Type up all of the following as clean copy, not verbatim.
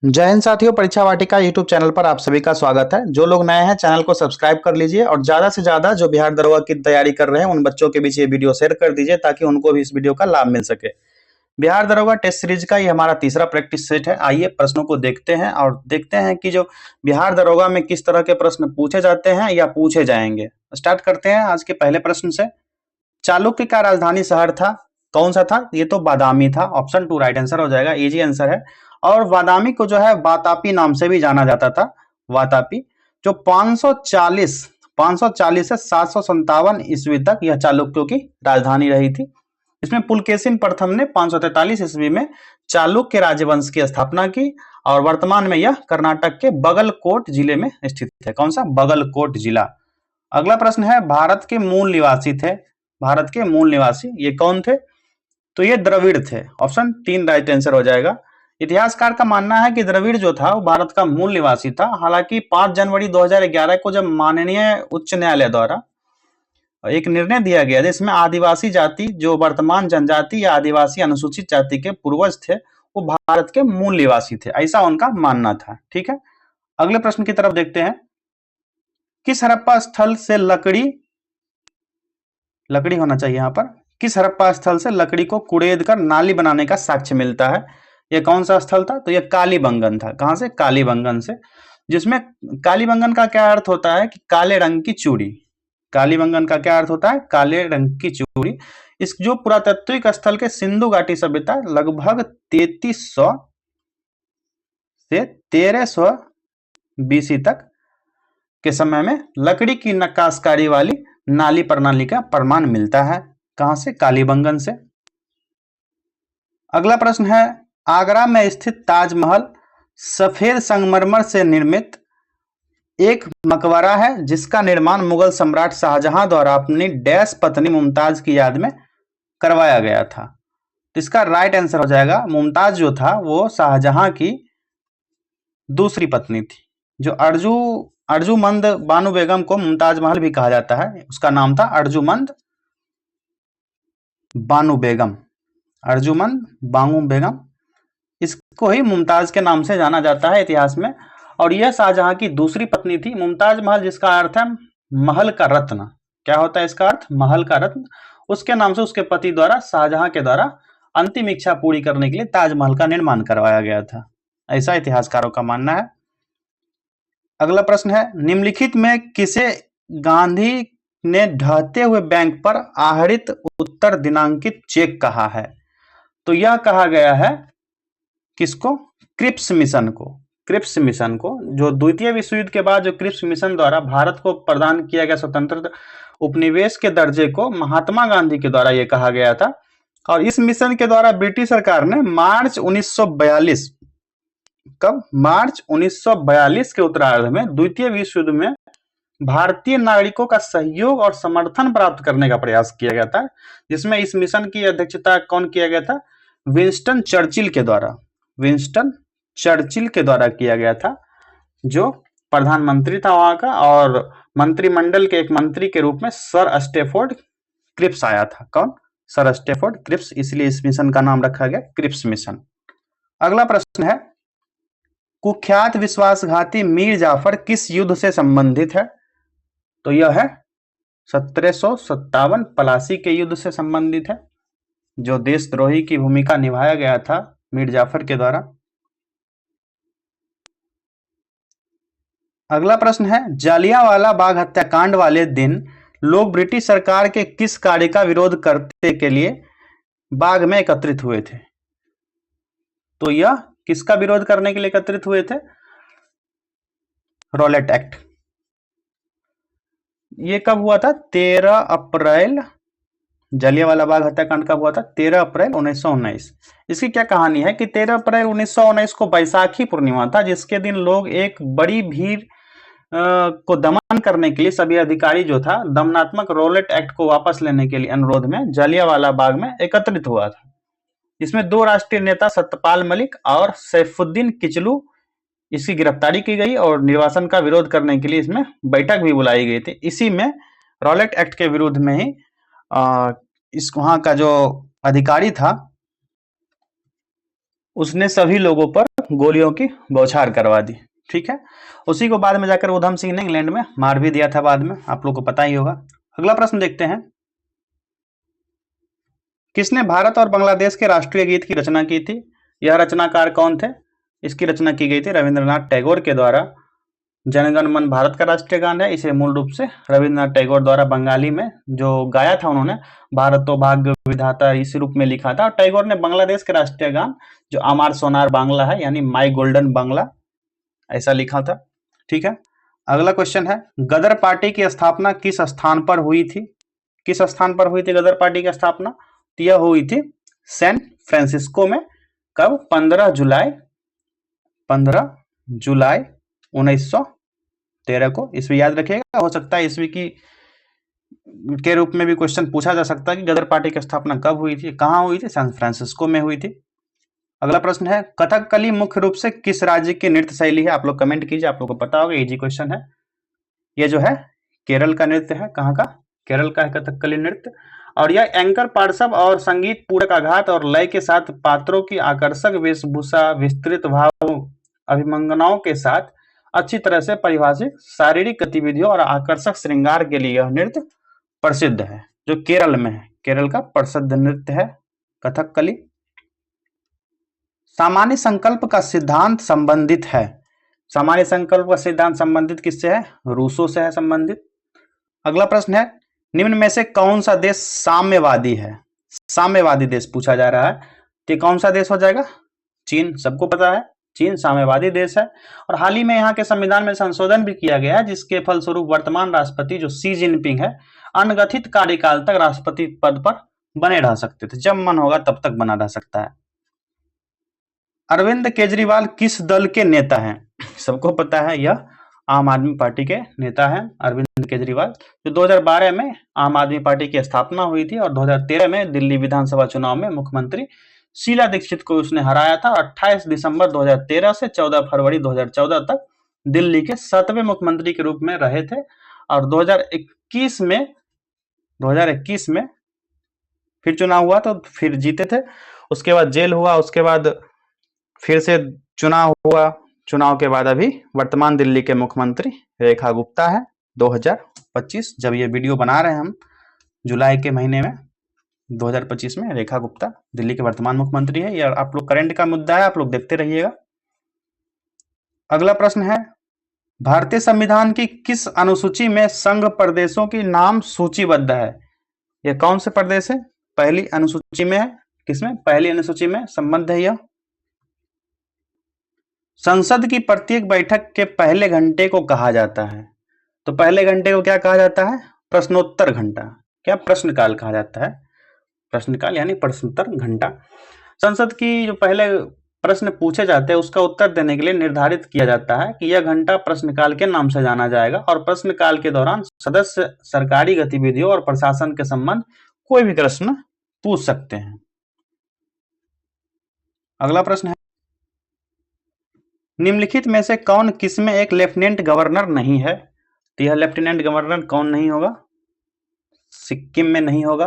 जय हिंद साथियों, परीक्षा वाटिका यूट्यूब चैनल पर आप सभी का स्वागत है। जो लोग नए हैं चैनल को सब्सक्राइब कर लीजिए और ज्यादा से ज्यादा जो बिहार दरोगा की तैयारी कर रहे हैं उन बच्चों के बीच ये वीडियो शेयर कर दीजिए ताकि उनको भी इस वीडियो का लाभ मिल सके। बिहार दरोगा टेस्ट सीरीज का ये हमारा तीसरा प्रैक्टिस सेट है। आइए प्रश्नों को देखते हैं और देखते हैं कि जो बिहार दरोगा में किस तरह के प्रश्न पूछे जाते हैं या पूछे जाएंगे। स्टार्ट करते हैं आज के पहले प्रश्न से। चालुक्य का राजधानी शहर था, कौन सा था? ये तो बादामी था। ऑप्शन 2 राइट आंसर हो जाएगा, इजी आंसर है। और बादामी को जो है वातापी नाम से भी जाना जाता था, वातापी। जो 540 से 757 ईस्वी तक यह चालुक्यों की राजधानी रही थी। इसमें पुलकेशिन प्रथम ने 543 ईस्वी में चालुक्य राजवंश की स्थापना की और वर्तमान में यह कर्नाटक के बगलकोट जिले में स्थित है। कौन सा? बगलकोट जिला। अगला प्रश्न है, भारत के मूल निवासी थे। भारत के मूल निवासी ये कौन थे? तो ये द्रविड़ थे। ऑप्शन 3 राइट आंसर हो जाएगा। इतिहासकार का मानना है कि द्रविड़ जो था वो भारत का मूल निवासी था। हालांकि 5 जनवरी 2011 को जब माननीय उच्च न्यायालय द्वारा एक निर्णय दिया गया जिसमें आदिवासी जाति जो वर्तमान जनजाति या आदिवासी अनुसूचित जाति के पूर्वज थे वो भारत के मूल निवासी थे, ऐसा उनका मानना था। ठीक है, अगले प्रश्न की तरफ देखते हैं। किस हड़प्पा स्थल से लकड़ी होना चाहिए यहाँ पर, किस हड़प्पा स्थल से लकड़ी को कुड़ेद कर नाली बनाने का साक्ष्य मिलता है? यह कौन सा स्थल था? तो यह कालीबंगन था। कहां से? कालीबंगन से। जिसमें कालीबंगन का क्या अर्थ होता है कि काले रंग की चूड़ी। कालीबंगन का क्या अर्थ होता है? काले रंग की चूड़ी। इस जो पुरातात्विक स्थल के सिंधु घाटी सभ्यता लगभग 3300 से 1300 बीसी तक के समय में लकड़ी की नक्काशकारी वाली नाली प्रणाली का प्रमाण मिलता है। कहां से? कालीबंगन से। अगला प्रश्न है, आगरा में स्थित ताजमहल सफेद संगमरमर से निर्मित एक मकबरा है जिसका निर्माण मुगल सम्राट शाहजहां द्वारा अपनी डैश पत्नी मुमताज की याद में करवाया गया था। तो इसका राइट आंसर हो जाएगा, मुमताज जो था वो शाहजहां की दूसरी पत्नी थी। जो अर्जुमंद बानु बेगम को मुमताज महल भी कहा जाता है, उसका नाम था अर्जुमंद बानु बेगम। अर्जुमंद बानु बेगम, इसको ही मुमताज के नाम से जाना जाता है इतिहास में। और यह शाहजहां की दूसरी पत्नी थी। मुमताज महल जिसका अर्थ है महल का रत्न। क्या होता है इसका अर्थ? महल का रत्न। उसके नाम से उसके पति द्वारा, शाहजहां के द्वारा अंतिम इच्छा पूरी करने के लिए ताजमहल का निर्माण करवाया गया था, ऐसा इतिहासकारों का मानना है। अगला प्रश्न है, निम्नलिखित में किसे गांधी ने ढहते हुए बैंक पर आहरित उत्तर दिनांकित चेक कहा है? तो यह कहा गया है किसको? क्रिप्स मिशन को। क्रिप्स मिशन को, जो द्वितीय विश्व युद्ध के बाद जो क्रिप्स मिशन द्वारा भारत को प्रदान किया गया स्वतंत्र उपनिवेश के दर्जे को महात्मा गांधी के द्वारा यह कहा गया था। और इस मिशन के द्वारा ब्रिटिश सरकार ने मार्च 1942 कब? मार्च 1942 के उत्तरार्ध में द्वितीय विश्व युद्ध में भारतीय नागरिकों का सहयोग और समर्थन प्राप्त करने का प्रयास किया गया था, जिसमें इस मिशन की अध्यक्षता कौन किया गया था? विंस्टन चर्चिल के द्वारा। विंस्टन चर्चिल के द्वारा किया गया था, जो प्रधानमंत्री था वहां का, और मंत्रिमंडल के एक मंत्री के रूप में सर स्टेफोर्ड क्रिप्स आया था। कौन? सर स्टेफोर्ड क्रिप्स, इसलिए इस मिशन का नाम रखा गया क्रिप्स मिशन। अगला प्रश्न है, कुख्यात विश्वासघाती मीर जाफर किस युद्ध से संबंधित है? तो यह है 1757 पलासी के युद्ध से संबंधित है, जो देशद्रोही की भूमिका निभाया गया था मीर जाफर के द्वारा। अगला प्रश्न है, जालियांवाला बाग हत्याकांड वाले दिन लोग ब्रिटिश सरकार के किस कार्य का विरोध करने के लिए बाग में एकत्रित हुए थे? तो यह किसका विरोध करने के लिए एकत्रित हुए थे? Rowlatt act. ये कब हुआ था? 13 अप्रैल। जलियांवाला बाग हत्याकांड कब हुआ था? 13 अप्रैल 1919। इसकी क्या कहानी है कि 13 अप्रैल 1919 को बैसाखी पूर्णिमा था, जिसके दिन लोग एक बड़ी भीड़ को दमन करने के लिए सभी अधिकारी जो था दमनात्मक रॉलेट एक्ट को वापस लेने के लिए अनुरोध में जलियांवाला बाग में एकत्रित हुआ था। इसमें दो राष्ट्रीय नेता सत्यपाल मलिक और सैफुद्दीन किचलू इसकी गिरफ्तारी की गई और निर्वासन का विरोध करने के लिए इसमें बैठक भी बुलाई गई थी। इसी में रॉलेट एक्ट के विरुद्ध में ही इस वहां का जो अधिकारी था उसने सभी लोगों पर गोलियों की बौछार करवा दी। ठीक है, उसी को बाद में जाकर उधम सिंह ने इंग्लैंड में मार भी दिया था बाद में, आप लोग को पता ही होगा। अगला प्रश्न देखते हैं, किसने भारत और बांग्लादेश के राष्ट्रीय गीत की रचना की थी? यह रचनाकार कौन थे? इसकी रचना की गई थी रविंद्रनाथ टैगोर के द्वारा। जनगण मन भारत का राष्ट्रीय गान है, इसे मूल रूप से रविंद्रनाथ टैगोर द्वारा बंगाली में जो गाया था उन्होंने, भारत तो भाग्य विधाता, इसी रूप में लिखा था। और टैगोर ने बांग्लादेश का राष्ट्रीय गान जो अमार सोनार बांग्ला है, यानी माई गोल्डन बांग्ला, ऐसा लिखा था। ठीक है, अगला क्वेश्चन है, गदर पार्टी की स्थापना किस स्थान पर हुई थी? किस स्थान पर हुई थी गदर पार्टी की स्थापना? तो यह हुई थी सैन फ्रांसिस्को में। कब? 15 जुलाई 1913 को। इसमें याद रखिएगा, हो सकता है ईस्वी की के रूप में भी क्वेश्चन पूछा जा सकता है कि गदर पार्टी की स्थापना कब हुई थी, कहां हुई थी? सैन फ्रांसिस्को में हुई थी। अगला प्रश्न है, कथकली मुख्य रूप से किस राज्य की नृत्य शैली है? आप लोग कमेंट कीजिए, आप लोग को पता होगा, इजी क्वेश्चन है। ये जो है केरल का नृत्य है। कहाँ का? केरल का है कथकली नृत्य। और यह एंकर पार्श्व और संगीत पूरक आघात और लय के साथ पात्रों की आकर्षक वेशभूषा, विस्तृत भाव अभिमंगनाओं के साथ अच्छी तरह से परिभाषित शारीरिक गतिविधियों और आकर्षक श्रृंगार के लिए यह नृत्य प्रसिद्ध है, जो केरल में है। केरल का प्रसिद्ध नृत्य है कथकली। सामान्य संकल्प का सिद्धांत संबंधित है। सामान्य संकल्प का सिद्धांत संबंधित किससे है? रूसो से है संबंधित। अगला प्रश्न है, निम्न में से कौन सा देश साम्यवादी है? साम्यवादी देश पूछा जा रहा है, तो कौन सा देश हो जाएगा? चीन। सबको पता है चीन साम्यवादी देश है। और हाल ही में यहाँ के संविधान में संशोधन भी किया गया है, जिसके फलस्वरूप वर्तमान राष्ट्रपति जो शी जिनपिंग है, अनगठित कार्यकाल तक राष्ट्रपति पद पर बने रह सकते थे, जब मन होगा तब तक बना रह सकता है। अरविंद केजरीवाल किस दल के नेता हैं? सबको पता है, यह आम आदमी पार्टी के नेता हैं अरविंद केजरीवाल, जो 2012 में आम आदमी पार्टी की स्थापना हुई थी और 2013 में दिल्ली विधानसभा चुनाव में मुख्यमंत्री शीला दीक्षित को उसने हराया था। 28 दिसंबर 2013 से 14 फरवरी 2014 तक दिल्ली के 7वें मुख्यमंत्री के रूप में रहे थे। और 2021 में फिर चुनाव हुआ तो फिर जीते थे, उसके बाद जेल हुआ, उसके बाद फिर से चुनाव हुआ, चुनाव के बाद अभी वर्तमान दिल्ली के मुख्यमंत्री रेखा गुप्ता है। 2025 जब ये वीडियो बना रहे हैं हम, जुलाई के महीने में 2025 में रेखा गुप्ता दिल्ली के वर्तमान मुख्यमंत्री है। यह आप लोग करंट का मुद्दा है, आप लोग देखते रहिएगा। अगला प्रश्न है, भारतीय संविधान की किस अनुसूची में संघ प्रदेशों की नाम सूचीबद्ध है? यह कौन से प्रदेश है? पहली अनुसूची में है। किसमें? पहली अनुसूची में संबद्ध है यह। संसद की प्रत्येक बैठक के पहले घंटे को कहा जाता है, तो पहले घंटे को क्या कहा जाता है? प्रश्नोत्तर घंटा। क्या? प्रश्नकाल कहा जाता है। प्रश्नकाल यानी प्रश्नोत्तर घंटा। संसद की जो पहले प्रश्न पूछे जाते हैं उसका उत्तर देने के लिए निर्धारित किया जाता है कि यह घंटा प्रश्नकाल के नाम से जाना जाएगा। और प्रश्नकाल के दौरान सदस्य सरकारी गतिविधियों और प्रशासन के संबंध कोई भी प्रश्न पूछ सकते हैं। अगला प्रश्न है, निम्नलिखित में से कौन किसमें एक लेफ्टिनेंट गवर्नर नहीं है? तो यह लेफ्टिनेंट गवर्नर कौन नहीं होगा? सिक्किम में नहीं होगा,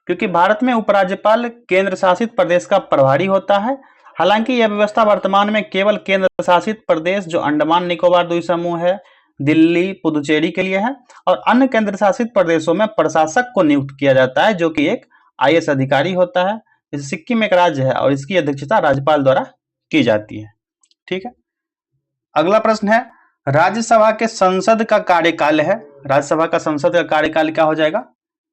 क्योंकि भारत में उपराज्यपाल केंद्र शासित प्रदेश का प्रभारी होता है। हालांकि यह व्यवस्था वर्तमान में केवल केंद्र शासित प्रदेश जो अंडमान निकोबार द्वीप समूह है, दिल्ली, पुदुचेरी के लिए है। और अन्य केंद्र शासित प्रदेशों में प्रशासक को नियुक्त किया जाता है, जो कि एक IAS अधिकारी होता है। जैसे सिक्किम एक राज्य है और इसकी अध्यक्षता राज्यपाल द्वारा की जाती है। ठीक है, अगला प्रश्न है, राज्यसभा के संसद का कार्यकाल है। राज्यसभा का संसद का कार्यकाल क्या हो जाएगा?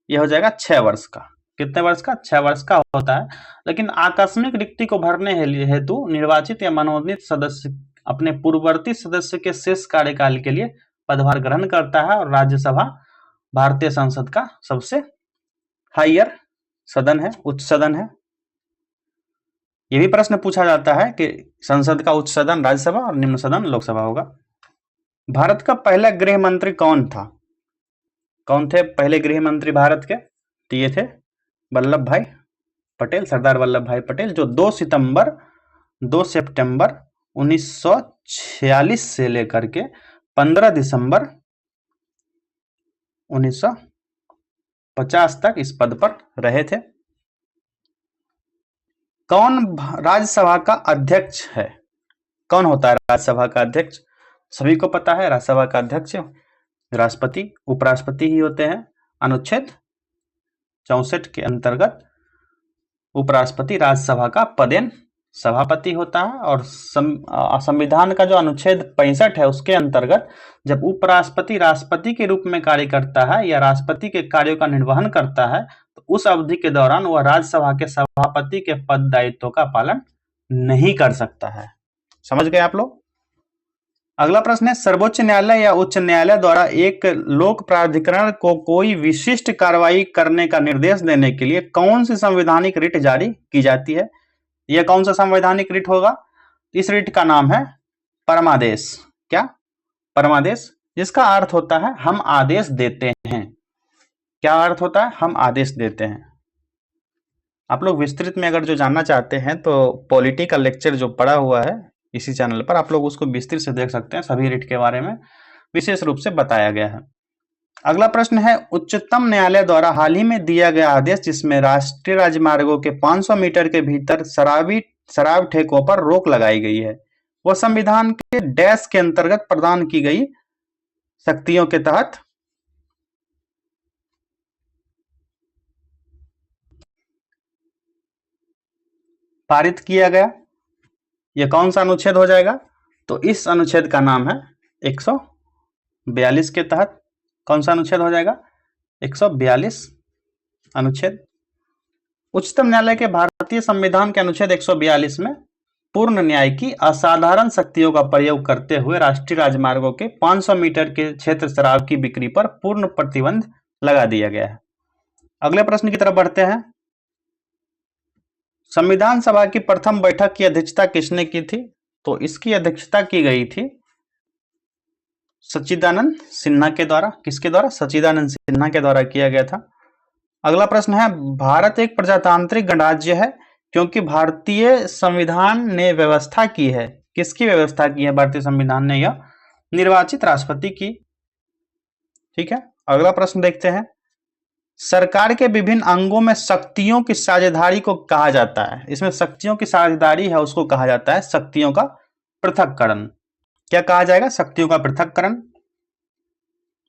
यह हो जाएगा 6 वर्ष का। कितने वर्ष का? 6 वर्ष का होता है। लेकिन आकस्मिक रिक्ति को भरने हेतु निर्वाचित या मनोनीत सदस्य अपने पूर्ववर्ती सदस्य के शेष कार्यकाल के लिए पदभार ग्रहण करता है। और राज्यसभा भारतीय संसद का सबसे हायर सदन है, उच्च सदन है। यह भी प्रश्न पूछा जाता है कि संसद का उच्च सदन राज्यसभा और निम्न सदन लोकसभा होगा। भारत का पहला गृह मंत्री कौन था? कौन थे पहले गृह मंत्री भारत के? तो ये थे वल्लभ भाई पटेल, सरदार वल्लभ भाई पटेल, जो 2 सितंबर 1946 से लेकर के 15 दिसंबर 1950 तक इस पद पर रहे थे। कौन राज्यसभा का अध्यक्ष है? कौन होता है राज्यसभा का अध्यक्ष? सभी को पता है, राज्यसभा का अध्यक्ष राष्ट्रपति उपराष्ट्रपति ही होते हैं। अनुच्छेद 64 के अंतर्गत उपराष्ट्रपति राज्यसभा का पदेन सभापति होता है। और संविधान का जो अनुच्छेद 65 है उसके अंतर्गत जब उपराष्ट्रपति राष्ट्रपति के रूप में कार्य करता है या राष्ट्रपति के कार्यों का निर्वहन करता है तो उस अवधि के दौरान वह राज्यसभा के सभापति के पद दायित्वों का पालन नहीं कर सकता है। समझ गए आप लोग? अगला प्रश्न है, सर्वोच्च न्यायालय या उच्च न्यायालय द्वारा एक लोक प्राधिकरण को कोई विशिष्ट कार्रवाई करने का निर्देश देने के लिए कौन सी संवैधानिक रिट जारी की जाती है? यह कौन सा संवैधानिक रिट होगा? इस रिट का नाम है परमादेश। क्या? परमादेश, जिसका अर्थ होता है हम आदेश देते हैं। क्या अर्थ होता है? हम आदेश देते हैं। आप लोग विस्तृत में अगर जो जानना चाहते हैं तो पॉलिटी का लेक्चर जो पड़ा हुआ है इसी चैनल पर, आप लोग उसको विस्तृत से देख सकते हैं। सभी रिट के बारे में विशेष रूप से बताया गया है। अगला प्रश्न है, उच्चतम न्यायालय द्वारा हाल ही में दिया गया आदेश जिसमें राष्ट्रीय राजमार्गों के 500 मीटर के भीतर शराब ठेकों पर रोक लगाई गई है, वह संविधान के डैश के अंतर्गत प्रदान की गई शक्तियों के तहत पारित किया गया। यह कौन सा अनुच्छेद हो जाएगा? तो इस अनुच्छेद का नाम है 142 के तहत। कौन सा अनुच्छेद हो जाएगा? 142 अनुच्छेद। उच्चतम न्यायालय के भारतीय संविधान के अनुच्छेद 142 में पूर्ण न्याय की असाधारण शक्तियों का प्रयोग करते हुए राष्ट्रीय राजमार्गों के 500 मीटर के क्षेत्र शराब की बिक्री पर पूर्ण प्रतिबंध लगा दिया गया है। अगले प्रश्न की तरफ बढ़ते हैं। संविधान सभा की प्रथम बैठक की अध्यक्षता किसने की थी? तो इसकी अध्यक्षता की गई थी सच्चिदानंद सिन्हा के द्वारा। किसके द्वारा? सच्चिदानंद सिन्हा के द्वारा किया गया था। अगला प्रश्न है, भारत एक प्रजातांत्रिक गणराज्य है क्योंकि भारतीय संविधान ने व्यवस्था की है। किसकी व्यवस्था की है भारतीय संविधान ने? यह निर्वाचित राष्ट्रपति की। ठीक है, अगला प्रश्न देखते हैं। सरकार के विभिन्न अंगों में शक्तियों की साझेदारी को कहा जाता है। इसमें शक्तियों की साझेदारी है उसको कहा जाता है शक्तियों का पृथक्करण। क्या कहा जाएगा? शक्तियों का पृथक्करण।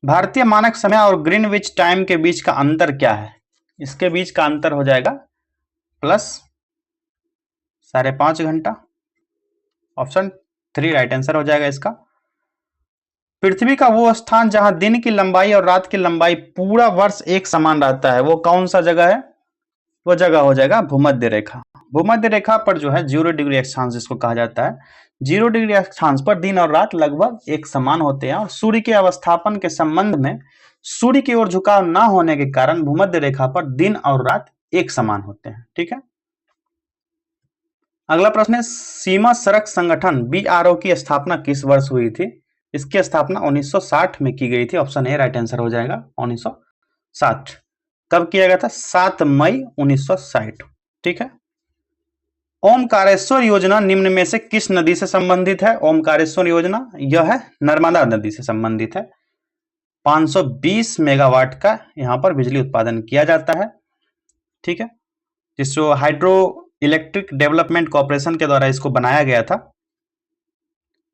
भारतीय मानक समय और ग्रीनविच टाइम के बीच का अंतर क्या है? इसके बीच का अंतर हो जाएगा प्लस 5.5 घंटा। ऑप्शन 3 राइट आंसर हो जाएगा इसका। पृथ्वी का वो स्थान जहां दिन की लंबाई और रात की लंबाई पूरा वर्ष एक समान रहता है वो कौन सा जगह है? वो जगह हो जाएगा भूमध्य रेखा। भूमध्य रेखा पर जो है 0 डिग्री अक्षांश जिसको कहा जाता है, 0 डिग्री अक्षांश पर दिन और रात लगभग एक समान होते हैं और सूर्य के अवस्थापन के संबंध में सूर्य की ओर झुकाव न होने के कारण भूमध्य रेखा पर दिन और रात एक समान होते हैं। ठीक है, अगला प्रश्न है, सीमा सड़क संगठन BRO की स्थापना किस वर्ष हुई थी? इसकी स्थापना 1960 में की गई थी। ऑप्शन ए राइट आंसर हो जाएगा 1960। कब किया गया था? 7 मई 1960। ठीक है, ओमकारेश्वर योजना निम्न में से किस नदी से संबंधित है? ओमकारेश्वर योजना यह है नर्मदा नदी से संबंधित है। 520 मेगावाट का यहां पर बिजली उत्पादन किया जाता है। ठीक है, जिसको हाइड्रो इलेक्ट्रिक डेवलपमेंट कॉर्पोरेशन के द्वारा इसको बनाया गया था।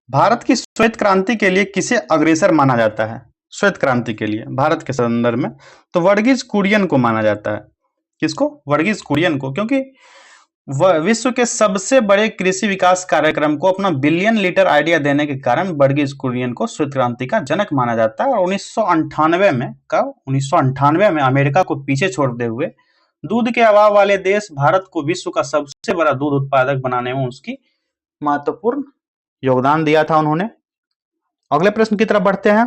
भारत की श्वेत क्रांति के लिए किसे अग्रसर माना जाता है? श्वेत क्रांति के लिए भारत के संदर्भ में तो वर्गीज कुरियन को माना जाता है। किसको? वर्गीज कुरियन को, क्योंकि विश्व के सबसे बड़े कृषि विकास कार्यक्रम को अपना बिलियन लीटर आइडिया देने के कारण वर्गीज कुरियन को श्वेत क्रांति का जनक माना जाता है। और 1998 में अमेरिका को पीछे छोड़ते हुए दूध के अभाव वाले देश भारत को विश्व का सबसे बड़ा दूध उत्पादक बनाने में उसकी महत्वपूर्ण योगदान दिया था उन्होंने। अगले प्रश्न की तरफ बढ़ते हैं।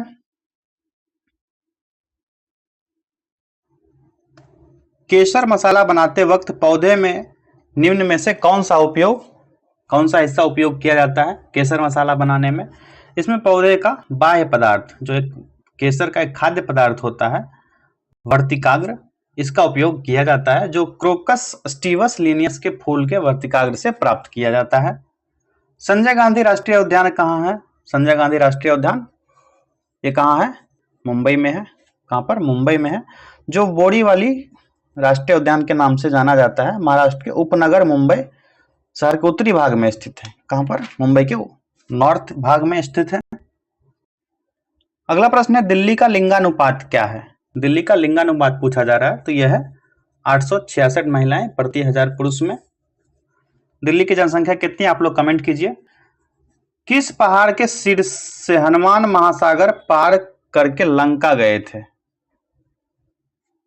केसर मसाला बनाते वक्त पौधे में निम्न में से कौन सा हिस्सा उपयोग किया जाता है केसर मसाला बनाने में? इसमें पौधे का बाह्य पदार्थ जो एक केसर का एक खाद्य पदार्थ होता है वर्तिकाग्र, इसका उपयोग किया जाता है जो क्रोकस स्टीवस लिनियस के फूल के वर्तिकाग्र से प्राप्त किया जाता है। संजय गांधी राष्ट्रीय उद्यान कहाँ है? संजय गांधी राष्ट्रीय उद्यान ये कहाँ है? मुंबई में है। कहाँ पर? मुंबई में है। जो बोरीवली राष्ट्रीय उद्यान के नाम से जाना जाता है महाराष्ट्र के उपनगर मुंबई शहर के उत्तरी भाग में स्थित है। कहां पर? मुंबई के नॉर्थ भाग में स्थित है। अगला प्रश्न है दिल्ली का लिंगानुपात क्या है? दिल्ली का लिंगानुपात पूछा जा रहा है, तो यह है 866 महिलाएं प्रति 1000 पुरुष में। दिल्ली की जनसंख्या कितनी, आप लोग कमेंट कीजिए। किस पहाड़ के शीर्ष से हनुमान महासागर पार करके लंका गए थे?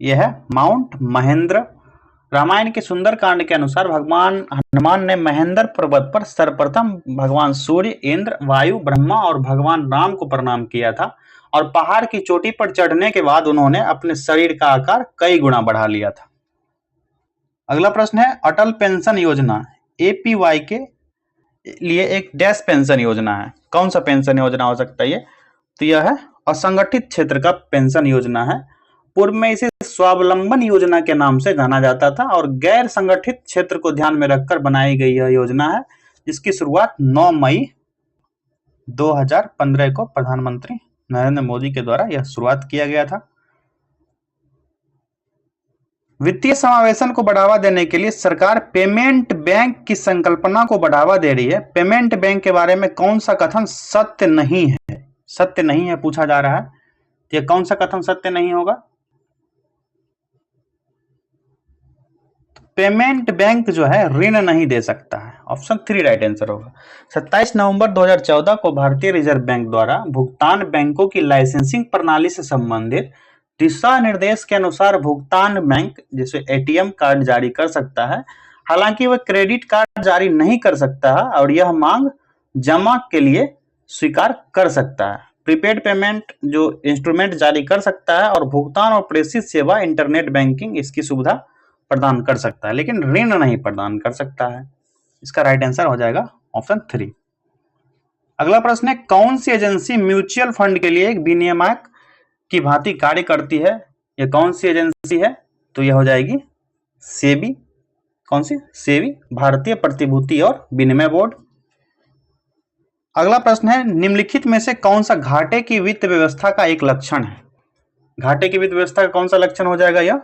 यह है माउंट महेंद्र। रामायण के सुंदरकांड के अनुसार भगवान हनुमान ने महेंद्र पर्वत पर सर्वप्रथम भगवान सूर्य, इंद्र, वायु, ब्रह्मा और भगवान राम को प्रणाम किया था और पहाड़ की चोटी पर चढ़ने के बाद उन्होंने अपने शरीर का आकार कई गुना बढ़ा लिया था। अगला प्रश्न है अटल पेंशन योजना एपीवाई के लिए एक डैश पेंशन योजना है। कौन सा पेंशन योजना हो सकता है ये? तो यह है असंगठित क्षेत्र का पेंशन योजना है। पूर्व में इसे स्वावलंबन योजना के नाम से जाना जाता था और गैर संगठित क्षेत्र को ध्यान में रखकर बनाई गई यह योजना है, जिसकी शुरुआत 9 मई 2015 को प्रधानमंत्री नरेंद्र मोदी के द्वारा यह शुरुआत किया गया था। वित्तीय समावेशन को बढ़ावा देने के लिए सरकार पेमेंट बैंक की संकल्पना को बढ़ावा दे रही है। पेमेंट बैंक के बारे में कौन सा कथन सत्य नहीं है? सत्य नहीं है पूछा जा रहा है, तो यह कौन सा कथन सत्य नहीं होगा? पेमेंट बैंक जो है ऋण नहीं दे सकता है। ऑप्शन 3 राइट आंसर होगा। 27 नवंबर 2014 को भारतीय रिजर्व बैंक द्वारा भुगतान बैंकों की लाइसेंसिंग प्रणाली से संबंधित दिशा निर्देश के अनुसार भुगतान बैंक जैसे एटीएम कार्ड जारी कर सकता है। हालांकि वह क्रेडिट कार्ड जारी नहीं कर सकता है और यह मांग जमा के लिए स्वीकार कर सकता है। प्रीपेड पेमेंट जो इंस्ट्रूमेंट जारी कर सकता है और भुगतान और प्रेषित सेवा इंटरनेट बैंकिंग इसकी सुविधा प्रदान कर सकता है, लेकिन ऋण नहीं प्रदान कर सकता है। इसका राइट आंसर हो जाएगा ऑप्शन 3। अगला प्रश्न है कौन सी एजेंसी म्यूचुअल फंड के लिए एक विनियामक की भांति कार्य करती है? यह कौन सी एजेंसी है? तो यह हो जाएगी सेबी। कौन सी? सेबी, भारतीय प्रतिभूति और विनिमय बोर्ड। अगला प्रश्न है निम्नलिखित में से कौन सा घाटे की वित्त व्यवस्था का एक लक्षण है? घाटे की वित्त व्यवस्था का कौन सा लक्षण हो जाएगा यह?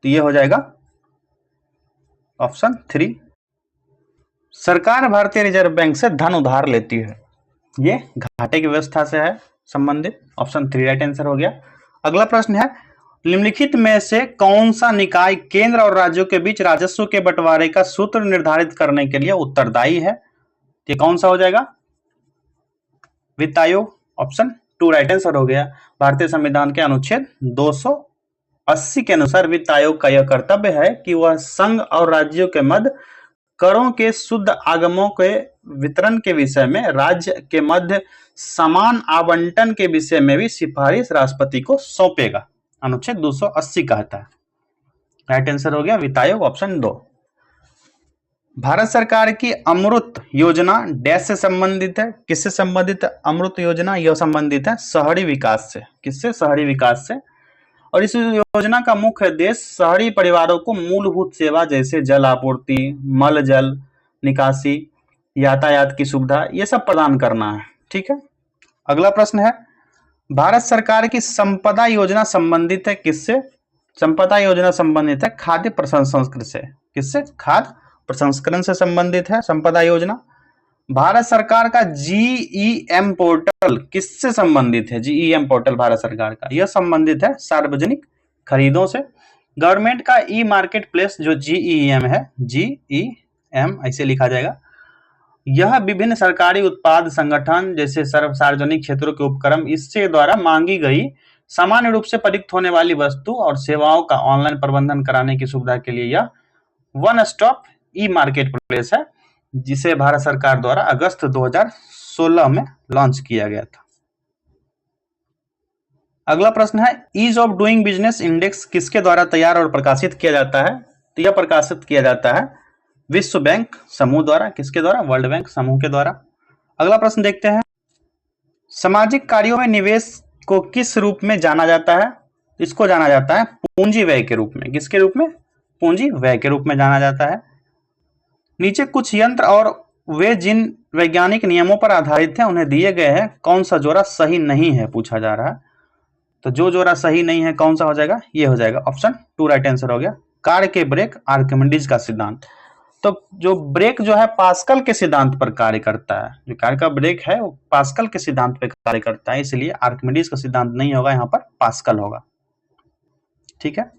तो यह हो जाएगा ऑप्शन 3। सरकार भारतीय रिजर्व बैंक से धन उधार लेती है, ये घाटे की व्यवस्था से है संबंधित। ऑप्शन 3 राइट आंसर हो गया। अगला प्रश्न है निम्नलिखित में से कौन सा निकाय केंद्र और राज्यों के बीच राजस्व के बंटवारे का सूत्र निर्धारित करने के लिए उत्तरदायी है? ये कौन सा हो जाएगा? वित्त आयोग। ऑप्शन 2 राइट आंसर हो गया। भारतीय संविधान के अनुच्छेद 280 के अनुसार वित्त आयोग का यह कर्तव्य है कि वह संघ और राज्यों के मध्य करों के शुद्ध आगमों के वितरण के विषय में राज्य के मध्य समान आवंटन के विषय में भी सिफारिश राष्ट्रपति को सौंपेगा। अनुच्छेद 280 कहता है। राइट आंसर हो गया वित्त आयोग ऑप्शन 2। भारत सरकार की अमृत योजना डैश से संबंधित है? किससे संबंधित है अमृत योजना? यह संबंधित है शहरी विकास से। किससे? शहरी विकास से। और इस योजना का मुख्य उद्देश्य शहरी परिवारों को मूलभूत सेवा जैसे जल आपूर्ति, मल जल निकासी, यातायात की सुविधा ये सब प्रदान करना है। ठीक है। अगला प्रश्न है भारत सरकार की संपदा योजना संबंधित है किससे? संपदा योजना संबंधित है खाद्य प्रसंस्करण से। किससे? खाद्य प्रसंस्करण से संबंधित है संपदा योजना। भारत सरकार का जीईएम पोर्टल किससे संबंधित है? जीईएम पोर्टल भारत सरकार का यह संबंधित है सार्वजनिक खरीदों से। गवर्नमेंट का ई मार्केट प्लेस जो जीईएम है, जीईएम ऐसे लिखा जाएगा, यह विभिन्न सरकारी उत्पाद संगठन जैसे सार्वजनिक क्षेत्रों के उपक्रम इससे द्वारा मांगी गई सामान्य रूप से प्रयुक्त होने वाली वस्तु और सेवाओं का ऑनलाइन प्रबंधन कराने की सुविधा के लिए यह वन स्टॉप ई मार्केट प्लेस है, जिसे भारत सरकार द्वारा अगस्त 2016 में लॉन्च किया गया था। अगला प्रश्न है ease of doing business index किसके द्वारा तैयार और प्रकाशित किया जाता है? तो यह प्रकाशित किया जाता है विश्व बैंक समूह द्वारा। किसके द्वारा? वर्ल्ड बैंक समूह के द्वारा। अगला प्रश्न देखते हैं सामाजिक कार्यों में निवेश को किस रूप में जाना जाता है? इसको जाना जाता है पूंजी व्यय के रूप में। किसके रूप में? पूंजी व्यय के रूप में जाना जाता है। नीचे कुछ यंत्र और वे जिन वैज्ञानिक नियमों पर आधारित हैं उन्हें दिए गए हैं, कौन सा जोड़ा सही नहीं है पूछा जा रहा है। तो जो जोड़ा सही नहीं है कौन सा हो जाएगा? ये हो जाएगा ऑप्शन 2 राइट आंसर हो गया। कार के ब्रेक आर्किमिडीज का सिद्धांत। तो जो ब्रेक जो है पास्कल के सिद्धांत पर कार्य करता है, जो कार का ब्रेक है वो पास्कल के सिद्धांत पर कार्य करता है, इसलिए आर्किमिडीज का सिद्धांत नहीं होगा, यहाँ पर पास्कल होगा। ठीक है,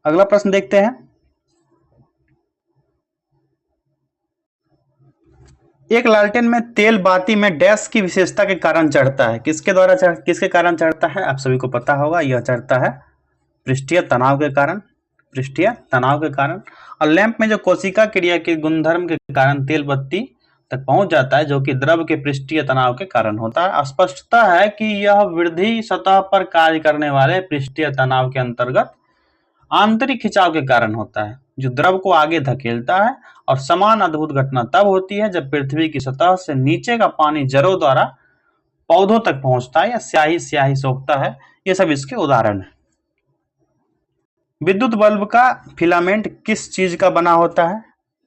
अगला प्रश्न देखते हैं। एक लालटेन में तेल बाती में डैश की विशेषता के कारण चढ़ता है, किसके कारण चढ़ता है? आप सभी को पता होगा, यह चढ़ता है पृष्ठीय तनाव के कारण, और लैंप में जो कोशिका क्रिया के गुणधर्म के कारण तेल बत्ती तक पहुंच जाता है, जो कि द्रव के पृष्ठीय तनाव के कारण होता है। स्पष्टता है कि यह वृद्धि सतह पर कार्य करने वाले पृष्ठीय तनाव के अंतर्गत आंतरिक खिंचाव के कारण होता है, जो द्रव को आगे धकेलता है। और समान अद्भुत घटना तब होती है जब पृथ्वी की सतह से नीचे का पानी जड़ों द्वारा पौधों तक पहुंचता है या स्याही सोखता है। ये सब इसके उदाहरण है। विद्युत बल्ब का फिलामेंट किस चीज का बना होता है?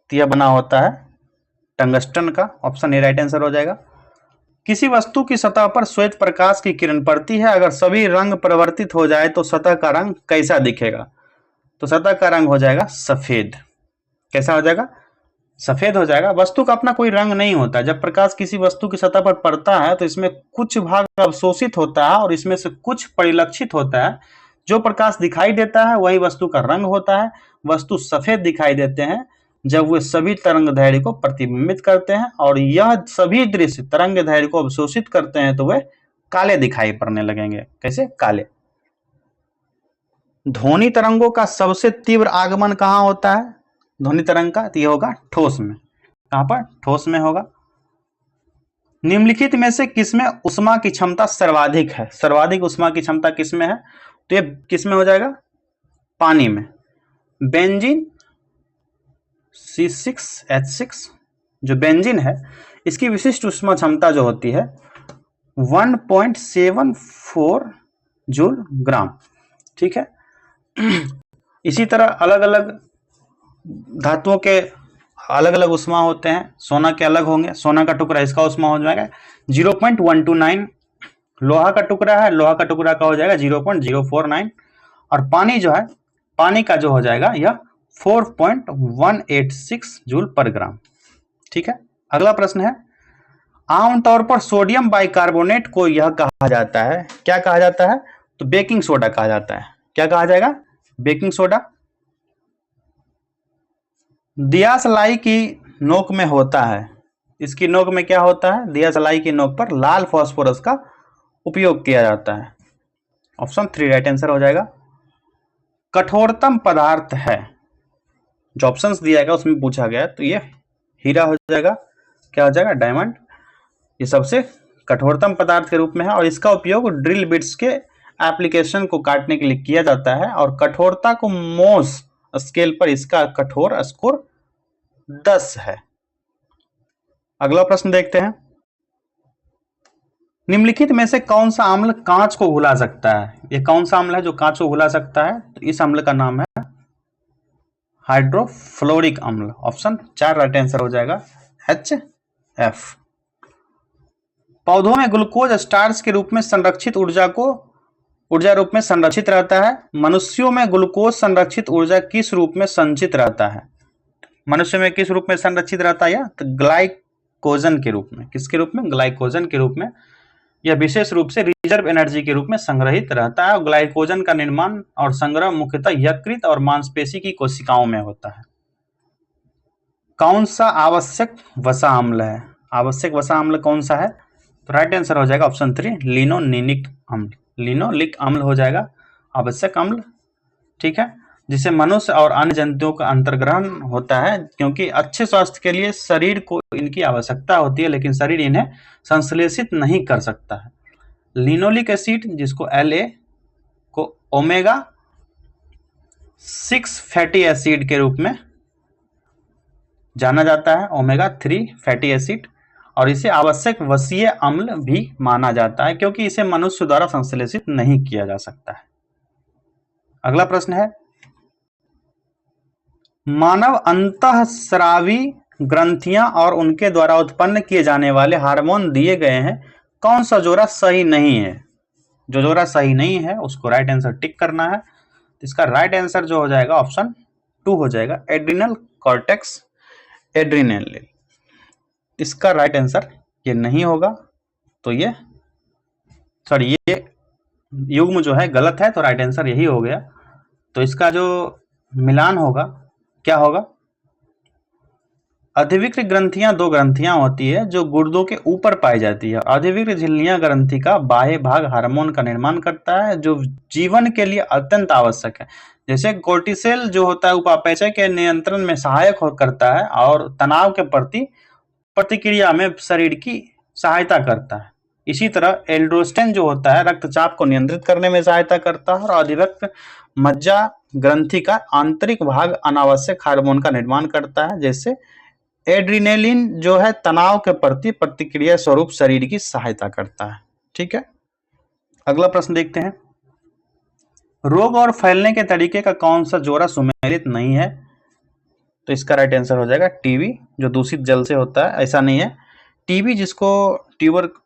तो यह बना होता है टंगस्टन का। ऑप्शन ए राइट आंसर हो जाएगा। किसी वस्तु की सतह पर श्वेत प्रकाश की किरण पड़ती है, अगर सभी रंग परिवर्तित हो जाए तो सतह का रंग कैसा दिखेगा? तो सतह का रंग हो जाएगा सफेद। कैसा हो जाएगा? सफेद हो जाएगा। वस्तु का अपना कोई रंग नहीं होता। जब प्रकाश किसी वस्तु की सतह पर पड़ता है तो इसमें कुछ भाग अवशोषित होता है और इसमें से कुछ परिलक्षित होता है। जो प्रकाश दिखाई देता है वही वस्तु का रंग होता है। वस्तु सफेद दिखाई देते हैं जब वे सभी तरंग दैर्ध्य को प्रतिबिंबित करते हैं, और यह सभी दृश्य तरंग दैर्ध्य को अवशोषित करते हैं तो वे काले दिखाई पड़ने लगेंगे। कैसे? काले। ध्वनि तरंगों का सबसे तीव्र आगमन कहाँ होता है? ध्वनि तरंग का, तो ये होगा ठोस में। कहां पर? ठोस में होगा। निम्नलिखित में से किसमें उष्मा की क्षमता सर्वाधिक है? सर्वाधिक उष्मा की क्षमता किसमें है? तो ये किसमें हो जाएगा? पानी में। बेंजीन C6H6 जो बेंजीन है, इसकी विशिष्ट उष्मा क्षमता जो होती है 1.74 जूल ग्राम। ठीक है। इसी तरह अलग अलग धातुओं के अलग अलग उष्मा होते हैं। सोना के अलग होंगे। सोना का टुकड़ा, इसका उष्मा हो जाएगा 0.129। लोहा का टुकड़ा है, लोहा का टुकड़ा का हो जाएगा 0.049। और पानी जो है, पानी का जो हो जाएगा यह 4.186 जूल पर ग्राम। ठीक है। अगला प्रश्न है, आमतौर पर सोडियम बाइकार्बोनेट को यह कहा जाता है, क्या कहा जाता है? तो बेकिंग सोडा कहा जाता है। क्या कहा जाएगा? Baking soda. दियासलाई की नोक में होता है, इसकी नोक में क्या होता है? दियासलाई की नोक पर लाल फास्फोरस का उपयोग किया जाता है। ऑप्शन 3 राइट आंसर हो जाएगा। कठोरतम पदार्थ है, जो ऑप्शंस दिया गया उसमें पूछा गया, तो ये हीरा हो जाएगा। क्या हो जाएगा? डायमंड। ये सबसे कठोरतम पदार्थ के रूप में है और इसका उपयोग ड्रिल बिट्स के एप्लीकेशन को काटने के लिए किया जाता है। और कठोरता को मोस स्केल पर इसका कठोर स्कोर 10 है। अगला प्रश्न देखते हैं, निम्नलिखित में से कौन सा अम्ल कांच को घुला सकता है? ये कौन सा अम्ल है जो कांच को घुला सकता है? तो इस अम्ल का नाम है हाइड्रोफ्लोरिक अम्ल। ऑप्शन 4 राइट आंसर हो जाएगा, HF। पौधों में ग्लूकोज स्टार्च के रूप में संरक्षित ऊर्जा रूप में संरक्षित रहता है। मनुष्यों में ग्लूकोज संरक्षित ऊर्जा किस रूप में संचित रहता है? मनुष्य में किस रूप में संरक्षित रहता है? तो ग्लाइकोजन के रूप में। किसके रूप में? ग्लाइकोजन के रूप में। यह विशेष रूप से रिजर्व एनर्जी के रूप में संग्रहित रहता है। और ग्लाइकोजन का निर्माण और संग्रह मुख्यतः यकृत और मांसपेशी की कोशिकाओं में होता है। कौन सा आवश्यक वसा अम्ल है? आवश्यक वसा अम्ल कौन सा है? तो राइट आंसर हो जाएगा ऑप्शन 3 लिनोलिक अम्ल। लिनोलिक अम्ल हो जाएगा आवश्यक अम्ल। ठीक है, जिसे मनुष्य और अन्य जंतुओं का अंतर्ग्रहण होता है, क्योंकि अच्छे स्वास्थ्य के लिए शरीर को इनकी आवश्यकता होती है, लेकिन शरीर इन्हें संश्लेषित नहीं कर सकता है। लिनोलिक एसिड, जिसको La को ओमेगा 6 फैटी एसिड के रूप में जाना जाता है, ओमेगा 3 फैटी एसिड, और इसे आवश्यक वसीय अम्ल भी माना जाता है, क्योंकि इसे मनुष्य द्वारा संश्लेषित नहीं किया जा सकता है। अगला प्रश्न है, मानव अंतःस्रावी ग्रंथियां और उनके द्वारा उत्पन्न किए जाने वाले हार्मोन दिए गए हैं, कौन सा जोड़ा सही नहीं है? जो जोड़ा सही नहीं है उसको राइट आंसर टिक करना है। इसका राइट आंसर जो हो जाएगा ऑप्शन 2 हो जाएगा, एड्रिनल कॉर्टेक्स एड्रेनालिन। इसका राइट आंसर ये नहीं होगा, तो ये सॉरी ये युग्म जो है गलत है, तो राइट आंसर यही हो गया। तो इसका जो मिलान होगा क्या होगा? अधिविक्र ग्रंथियां दो ग्रंथियां होती है जो गुर्दों के ऊपर पाई जाती है। अधिविक्र झिल्लियां ग्रंथि का बाह्य भाग हार्मोन का निर्माण करता है जो जीवन के लिए अत्यंत आवश्यक है। जैसे कोर्टिसोल जो होता है उपापचय के नियंत्रण में सहायक करता है और तनाव के प्रति प्रतिक्रिया में शरीर की सहायता करता है। इसी तरह एल्डोस्टेरोन जो होता है रक्तचाप को नियंत्रित करने में सहायता करता है और अधिविक्र मज्जा ग्रंथि का आंतरिक भाग अनावश्यक हार्मोन का निर्माण करता है। जैसे एड्रेनालिन जो है तनाव के प्रति प्रतिक्रिया स्वरूप शरीर की सहायता करता है। ठीक है, अगला प्रश्न देखते हैं। रोग और फैलने के तरीके का कौन सा जोड़ा सुमेलित नहीं है? तो इसका राइट आंसर हो जाएगा टीबी, जो दूषित जल से होता है। ऐसा नहीं है, टीबी जिसको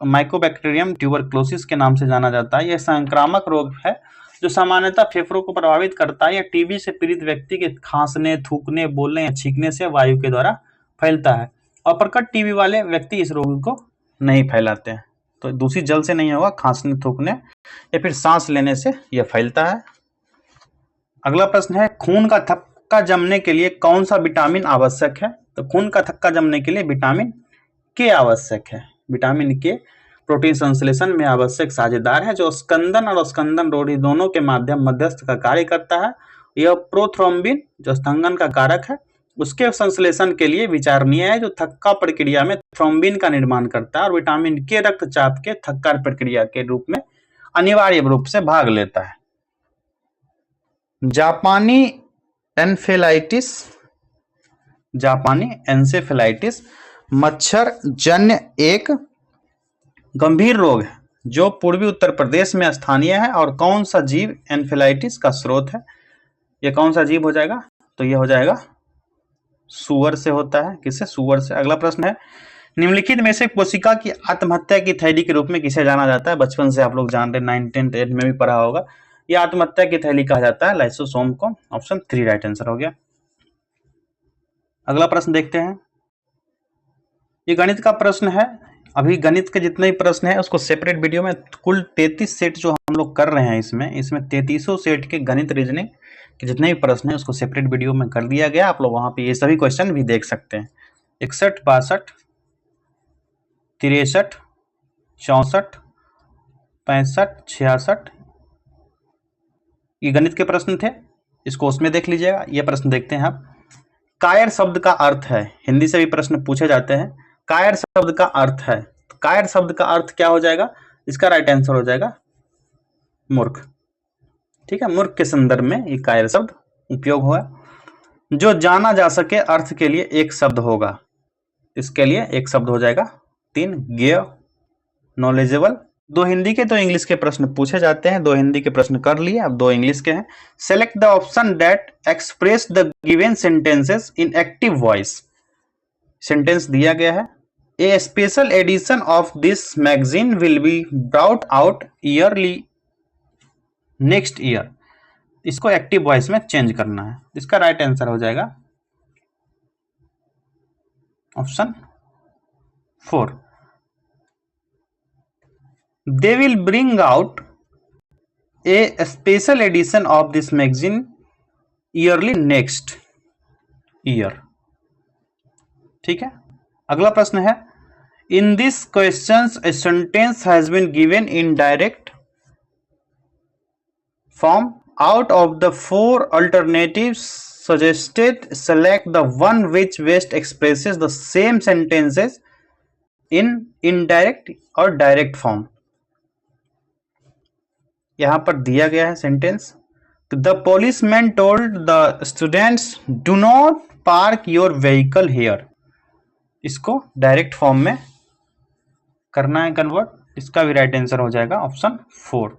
माइकोबैक्टीरियम ट्यूबरक्लोसिस के नाम से जाना जाता है, यह संक्रामक रोग है जो सामान्यतः फेफड़ों को प्रभावित करता है। यह टीबी से पीड़ित व्यक्ति के खांसने, थूकने, बोलने या छींकने से वायु के द्वारा फैलता है और प्रकट टीबी वाले व्यक्ति इस रोग को नहीं फैलाते हैं। तो दूषित जल से नहीं होगा, खांसने, थूकने या फिर सांस लेने से यह फैलता है। अगला प्रश्न है, खून का थक्का जमने के लिए कौन सा विटामिन आवश्यक है? तो खून का थक्का जमने के लिए विटामिन के आवश्यक है। विटामिन के प्रोटीन संश्लेषण में आवश्यक साझेदार है जो स्कंदन और स्कंदन रोधी दोनों के माध्यम मध्यस्थ का कार्य करता है। यह प्रोथ्रोम्बिन जो स्तंगन का कारक है उसके संश्लेषण के लिए विचारणीय है, जो थक्का प्रक्रिया में थ्रोम्बिन का निर्माण करता है और विटामिन के रक्तचाप के थक्का प्रक्रिया के रूप में अनिवार्य रूप से भाग लेता है। जापानी एन्सेफेलाइटिस मच्छर जन्य एक गंभीर रोग है जो पूर्वी उत्तर प्रदेश में स्थानीय है। और कौन सा जीव एन्फेलाइटिस का स्रोत है? यह कौन सा जीव हो जाएगा? तो यह हो जाएगा सुअर से होता है। किससे? सुअर से। अगला प्रश्न है, निम्नलिखित में से कोशिका की आत्महत्या की थैली के रूप में किसे जाना जाता है? बचपन से आप लोग जान रहे, 9th 10th 8th में भी पढ़ा होगा। यह आत्महत्या की थैली कहा जाता है लाइसोसोम को। ऑप्शन 3 राइट आंसर हो गया। अगला प्रश्न देखते हैं, ये गणित का प्रश्न है। अभी गणित के जितने भी प्रश्न है उसको सेपरेट वीडियो में, कुल 33 सेट जो हम लोग कर रहे हैं इसमें 3300 सेट के गणित रीजनिंग के जितने भी प्रश्न है उसको सेपरेट वीडियो में कर दिया गया। आप लोग वहां पे ये सभी क्वेश्चन भी देख सकते हैं। 61, 62, 63, 64, 65, 66 ये गणित के प्रश्न थे, इसको उसमें देख लीजिएगा। ये प्रश्न देखते हैं आप। कायर शब्द का अर्थ है, हिंदी से भी प्रश्न पूछे जाते हैं। कायर शब्द का अर्थ है, तो कायर शब्द का अर्थ क्या हो जाएगा? इसका राइट आंसर हो जाएगा मूर्ख। ठीक है, मूर्ख के संदर्भ में ये कायर शब्द उपयोग हुआ। जो जाना जा सके अर्थ के लिए एक शब्द होगा, इसके लिए एक शब्द हो जाएगा 3 ज्ञेय, नॉलेजेबल। 2 हिंदी के 2 इंग्लिश के प्रश्न पूछे जाते हैं। 2 हिंदी के प्रश्न कर लिए, अब 2 इंग्लिश के हैं। Select the option that express the given sentences in active voice. Sentence दिया गया है, a special edition of this magazine will be brought out yearly next year. इसको एक्टिव वॉइस में चेंज करना है। इसका राइट आंसर हो जाएगा option 4। They will bring out a special edition of this magazine yearly next year. ठीक है, अगला प्रश्न है, in this question a sentence has been given in direct form. Out of the 4 alternatives suggested, select the one which best expresses the same sentences in indirect और direct form। यहां पर दिया गया है sentence, the policeman told the students do not park your vehicle here। इसको direct form में करना है कन्वर्ट। इसका भी राइट आंसर हो जाएगा option 4।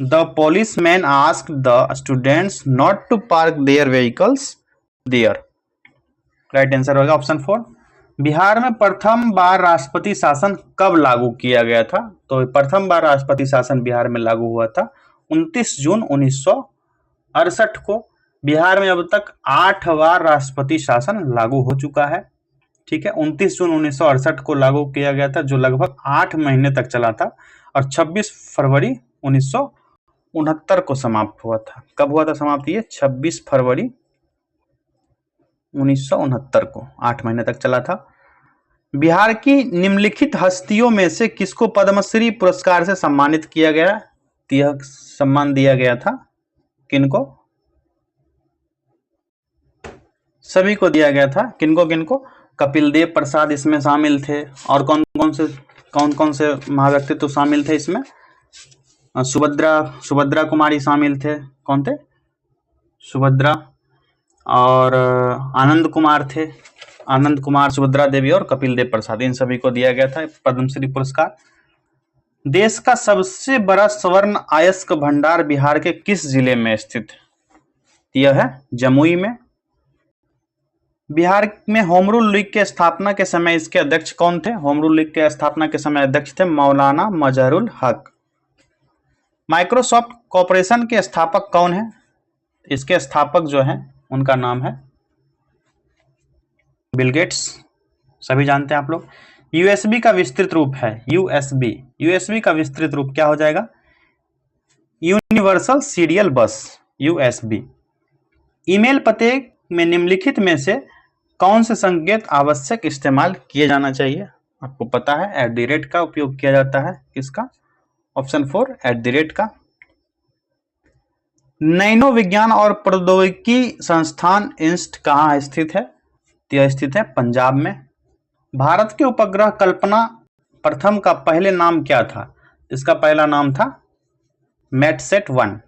The policeman asked the students not to park their vehicles there। Right answer होगा option 4। Bihar में प्रथम बार राष्ट्रपति शासन कब लागू किया गया था? तो प्रथम बार राष्ट्रपति शासन बिहार में लागू हुआ था 29 जून 1968 को। बिहार में अब तक 8 बार राष्ट्रपति शासन लागू हो चुका है। ठीक है, 29 जून 1968 को लागू किया गया था, जो लगभग 8 महीने तक चला था, और 26 फरवरी 1969 को समाप्त हुआ था। कब हुआ था समाप्त? ये 26 फरवरी 1969 को, 8 महीने तक चला था। बिहार की निम्नलिखित हस्तियों में से किसको पद्मश्री पुरस्कार से सम्मानित किया गया? यह सम्मान दिया गया था किनको? सभी को दिया गया था। किनको किनको? कपिल देव प्रसाद इसमें शामिल थे, और कौन कौन से महाव्यक्तित्व शामिल थे इसमें? सुभद्रा कुमारी शामिल थे। कौन थे? सुभद्रा, और आनंद कुमार थे। आनंद कुमार, सुभद्रा देवी और कपिल देव प्रसाद, इन सभी को दिया गया था पद्मश्री पुरस्कार। देश का सबसे बड़ा स्वर्ण अयस्क भंडार बिहार के किस जिले में स्थित है? यह है जमुई में। बिहार में होम रूल लीग के स्थापना के समय इसके अध्यक्ष कौन थे? होम रूल लीग के स्थापना के समय अध्यक्ष थे मौलाना मजहरुल हक। माइक्रोसॉफ्ट कॉर्पोरेशन के स्थापक कौन है? इसके स्थापक जो हैं उनका नाम है बिल गेट्स, सभी जानते हैं आप लोग। यूएसबी का विस्तृत रूप है यूएसबी का विस्तृत रूप क्या हो जाएगा? यूनिवर्सल सीरियल बस, यूएसबी। ईमेल पते में निम्नलिखित में से कौन से संकेत आवश्यक इस्तेमाल किए जाना चाहिए? आपको पता है @ का उपयोग किया जाता है। किसका? ऑप्शन 4 @ का। नैनो विज्ञान और प्रौद्योगिकी संस्थान इंस्ट कहाँ स्थित है? यह स्थित है पंजाब में। भारत के उपग्रह कल्पना प्रथम का पहले नाम क्या था? इसका पहला नाम था मैटसेट 1।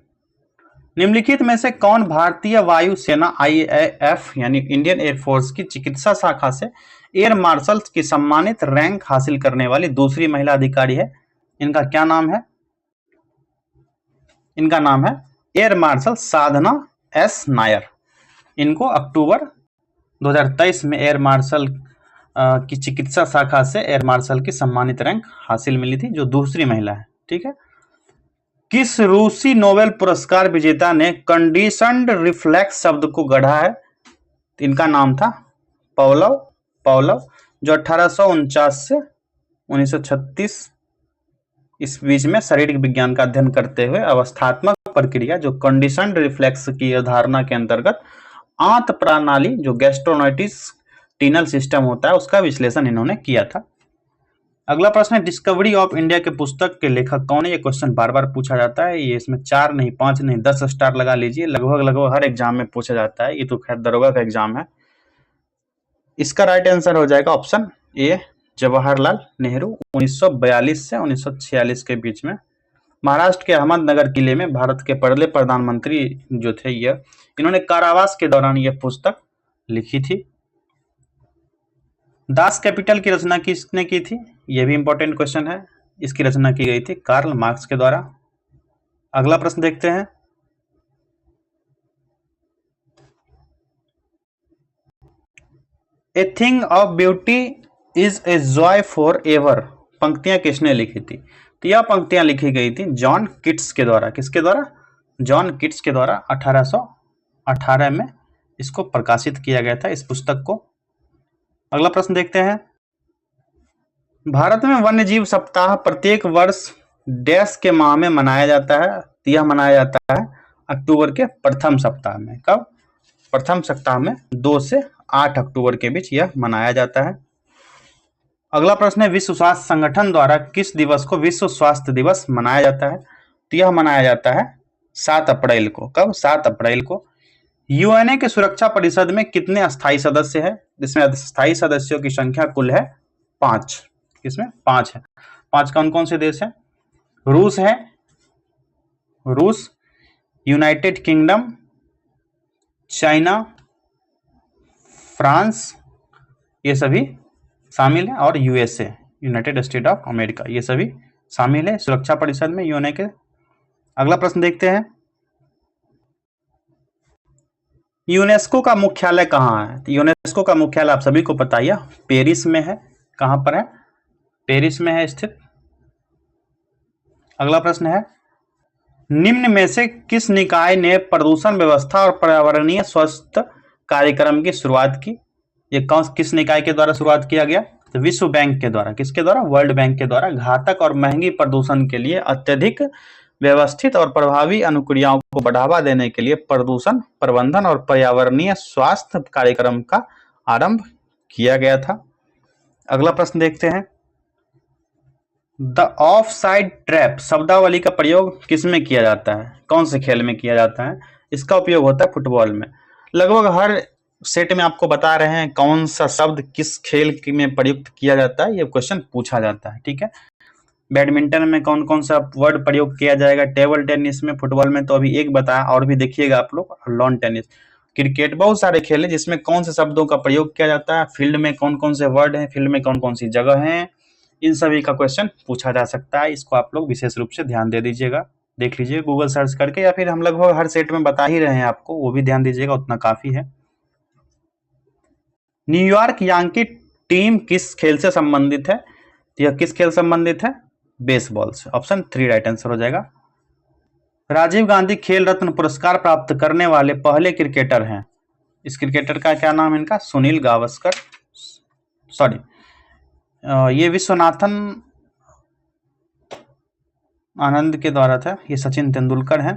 निम्नलिखित में से कौन भारतीय वायुसेना IAF यानी इंडियन एयरफोर्स की चिकित्सा शाखा से एयर मार्शल की सम्मानित रैंक हासिल करने वाली दूसरी महिला अधिकारी है? इनका क्या नाम है? इनका नाम है एयर मार्शल साधना S नायर। इनको अक्टूबर 2023 में एयर मार्शल की चिकित्सा शाखा से एयर मार्शल की सम्मानित रैंक हासिल मिली थी, जो दूसरी महिला है। ठीक है। किस रूसी नोबेल पुरस्कार विजेता ने कंडीशनड रिफ्लेक्स शब्द को गढ़ा है? इनका नाम था पॉवलोव, जो 1849 से 1936 इस बीच में शारीरिक विज्ञान का अध्ययन करते हुए अवस्थात्मक प्रक्रिया, जो कंडीशनड रिफ्लेक्स की अवधारणा के अंतर्गत आंत प्रणाली, जो गैस्ट्रोनोइंटेस्टाइनल सिस्टम होता है, उसका विश्लेषण इन्होंने किया था। अगला प्रश्न है, डिस्कवरी ऑफ इंडिया के पुस्तक के लेखक कौन है? ये क्वेश्चन बार बार पूछा जाता है। ये इसमें 4 नहीं, 5 नहीं, 10 स्टार लगा लीजिए। लगभग हर एग्जाम में पूछा जाता है। ये तो खैर दरोगा का एग्जाम है। इसका राइट आंसर हो जाएगा ऑप्शन ए, जवाहरलाल नेहरू। 1942 से 1946 के बीच में महाराष्ट्र के अहमदनगर किले में भारत के पहले प्रधानमंत्री जो थे इन्होंने कारावास के दौरान यह पुस्तक लिखी थी। दास कैपिटल की रचना किसने की थी? यह भी इंपॉर्टेंट क्वेश्चन है। इसकी रचना की गई थी कार्ल मार्क्स के द्वारा। अगला प्रश्न देखते हैं, a thing of beauty is a joy for ever पंक्तियां किसने लिखी थी? तो यह पंक्तियां लिखी गई थी जॉन किट्स के द्वारा। किसके द्वारा? जॉन किट्स के द्वारा 1818 में इसको प्रकाशित किया गया था, इस पुस्तक को। अगला प्रश्न देखते हैं, भारत में वन्यजीव सप्ताह प्रत्येक वर्ष डैश के माह में मनाया जाता है? यह मनाया जाता है अक्टूबर के प्रथम सप्ताह में। कब? प्रथम सप्ताह में 2 से 8 अक्टूबर के बीच यह मनाया जाता है। अगला प्रश्न है, विश्व स्वास्थ्य संगठन द्वारा किस दिवस को विश्व स्वास्थ्य दिवस मनाया जाता है? तो यह मनाया जाता है 7 अप्रैल को। कब? 7 अप्रैल को। यूएनए के सुरक्षा परिषद में कितने अस्थायी सदस्य हैं? जिसमें अस्थायी सदस्यों की संख्या कुल है 5। इसमें 5 है। 5 कौन कौन से देश हैं? रूस है, यूनाइटेड किंगडम, चाइना, फ्रांस, ये सभी शामिल है, और USA, United state of America, ये सभी शामिल है सुरक्षा परिषद में यूएनए के। अगला प्रश्न देखते हैं, यूनेस्को का मुख्यालय कहाँ है? यूनेस्को का मुख्यालय आप सभी को पता है पेरिस में है। कहां पर है? पेरिस में है स्थित। अगला प्रश्न है, निम्न में से किस निकाय ने प्रदूषण व्यवस्था और पर्यावरणीय स्वास्थ्य कार्यक्रम की शुरुआत की? ये किस निकाय के द्वारा शुरुआत किया गया? तो विश्व बैंक के द्वारा। किसके द्वारा? वर्ल्ड बैंक के द्वारा। घातक और महंगी प्रदूषण के लिए अत्यधिक व्यवस्थित और प्रभावी अनुक्रियाओं को बढ़ावा देने के लिए प्रदूषण प्रबंधन और पर्यावरणीय स्वास्थ्य कार्यक्रम का आरंभ किया गया था। अगला प्रश्न देखते हैं। द ऑफ साइड ट्रैप शब्दावली का प्रयोग किसमें किया जाता है? कौन से खेल में किया जाता है? इसका उपयोग होता है फुटबॉल में। लगभग हर सेट में आपको बता रहे हैं कौन सा शब्द किस खेल में प्रयुक्त किया जाता है, ये क्वेश्चन पूछा जाता है। ठीक है, बैडमिंटन में कौन कौन सा वर्ड प्रयोग किया जाएगा, टेबल टेनिस में, फुटबॉल में तो अभी एक बताया, और भी देखिएगा आप लोग, लॉन टेनिस, क्रिकेट, बहुत सारे खेल हैं जिसमें कौन से शब्दों का प्रयोग किया जाता है, फील्ड में कौन कौन से वर्ड हैं, फील्ड में कौन कौन सी जगह हैं, इन सभी का क्वेश्चन पूछा जा सकता है। इसको आप लोग विशेष रूप से ध्यान दे दीजिएगा, देख लीजिए गूगल सर्च करके, या फिर हम लगभग हर सेट में बता ही रहे हैं आपको, वो भी ध्यान दीजिएगा, उतना काफी है। न्यूयॉर्क यांकी टीम किस खेल से संबंधित है? यह किस खेल संबंधित है? बेसबॉल से। ऑप्शन 3 राइट आंसर हो जाएगा। राजीव गांधी खेल रत्न पुरस्कार प्राप्त करने वाले पहले क्रिकेटर हैं। इस क्रिकेटर का क्या नाम है? इनका सुनील गावस्कर, सॉरी ये विश्वनाथन आनंद के द्वारा था, ये सचिन तेंदुलकर हैं।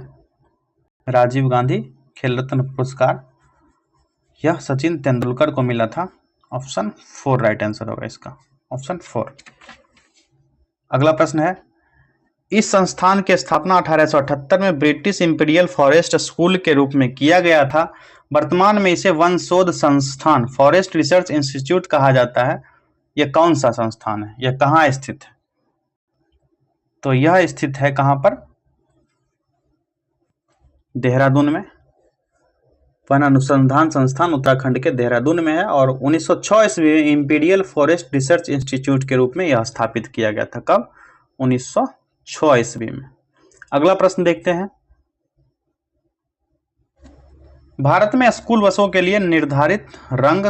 राजीव गांधी खेल रत्न पुरस्कार यह सचिन तेंदुलकर को मिला था। ऑप्शन 4 राइट आंसर होगा इसका, ऑप्शन 4। अगला प्रश्न है, इस संस्थान की स्थापना 1878 में ब्रिटिश इंपीरियल फॉरेस्ट स्कूल के रूप में किया गया था। वर्तमान में इसे वन शोध संस्थान फॉरेस्ट रिसर्च इंस्टीट्यूट कहा जाता है। यह कौन सा संस्थान है? यह कहाँ स्थित है? तो यह स्थित है कहाँ पर? देहरादून में। वन अनुसंधान संस्थान उत्तराखंड के देहरादून में है, और 1906 ईस्वी में इंपीरियल फॉरेस्ट रिसर्च इंस्टीट्यूट के रूप में यह स्थापित किया गया था। कब? 1906 ईस्वी में। अगला प्रश्न देखते हैं, भारत में स्कूल बसों के लिए निर्धारित रंग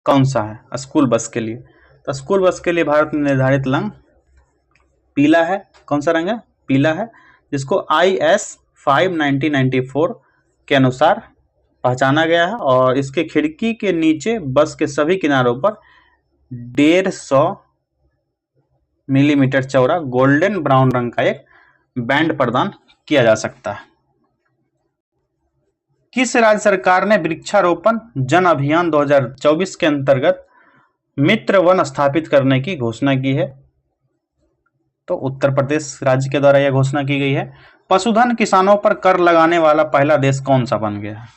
कौन सा है? स्कूल बस के लिए, तो स्कूल बस के लिए भारत में निर्धारित रंग पीला है। कौन सा रंग है? पीला है, जिसको IS 5/1994 के अनुसार पहचाना गया है, और इसके खिड़की के नीचे बस के सभी किनारों पर 150 मिलीमीटर चौड़ा गोल्डन ब्राउन रंग का एक बैंड प्रदान किया जा सकता है। किस राज्य सरकार ने वृक्षारोपण जन अभियान 2024 के अंतर्गत मित्र वन स्थापित करने की घोषणा की है? तो उत्तर प्रदेश राज्य के द्वारा यह घोषणा की गई है। पशुधन किसानों पर कर लगाने वाला पहला देश कौन सा बन गया है?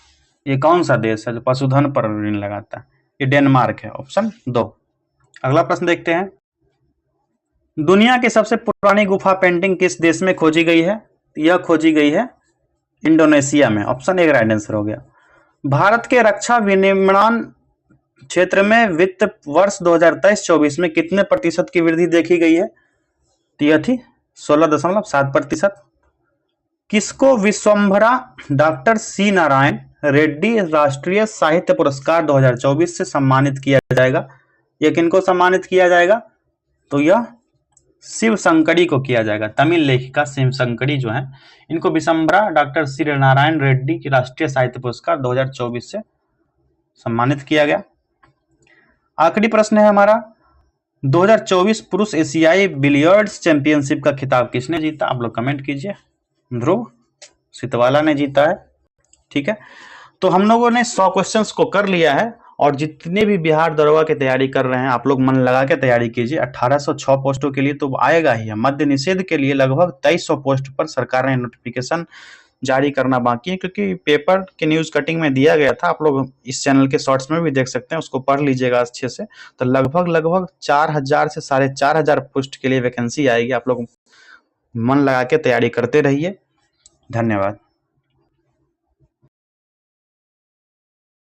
ये कौन सा देश है जो पशुधन पर ऋण लगाता है? ये डेनमार्क है, ऑप्शन 2। अगला प्रश्न देखते हैं, दुनिया की सबसे पुरानी गुफा पेंटिंग किस देश में खोजी गई है? यह खोजी गई है इंडोनेशिया में। ऑप्शन 1 राइट आंसर हो गया। भारत के रक्षा विनिर्माण क्षेत्र में वित्त वर्ष 2023-24 में कितने प्रतिशत की वृद्धि देखी गई है? यह थी 16.7%। किसको विश्वंभरा डॉक्टर सी नारायण रेड्डी राष्ट्रीय साहित्य पुरस्कार 2024 से सम्मानित किया जाएगा? यह किनको सम्मानित किया जाएगा? तो यह शिव शंकरी को किया जाएगा। तमिल लेखिका शिव शंकरी जो है, इनको विश्वंभरा डॉक्टर श्री नारायण रेड्डी की राष्ट्रीय साहित्य पुरस्कार 2024 से सम्मानित किया गया। आखिरी प्रश्न है हमारा, 2024 पुरुष एशियाई बिलियर्ड्स चैंपियनशिप का खिताब किसने जीता? आप लोग कमेंट कीजिए। ध्रुव सितवाला ने जीता है। ठीक है, तो हम लोगों ने 100 क्वेश्चंस को कर लिया है, और जितने भी बिहार दरोगा की तैयारी कर रहे हैं आप लोग मन लगा के तैयारी कीजिए। 1806 पोस्टों के लिए तो आएगा ही है। मद्य निषेध के लिए लगभग 2300 पोस्ट पर सरकार ने नोटिफिकेशन जारी करना बाकी है, क्योंकि पेपर के न्यूज कटिंग में दिया गया था। आप लोग इस चैनल के शॉर्ट्स में भी देख सकते हैं, उसको पढ़ लीजिएगा अच्छे से। तो लगभग 4000 से 4500 पोस्ट के लिए वैकेंसी आएगी। आप लोग मन लगा के तैयारी करते रहिए। धन्यवाद।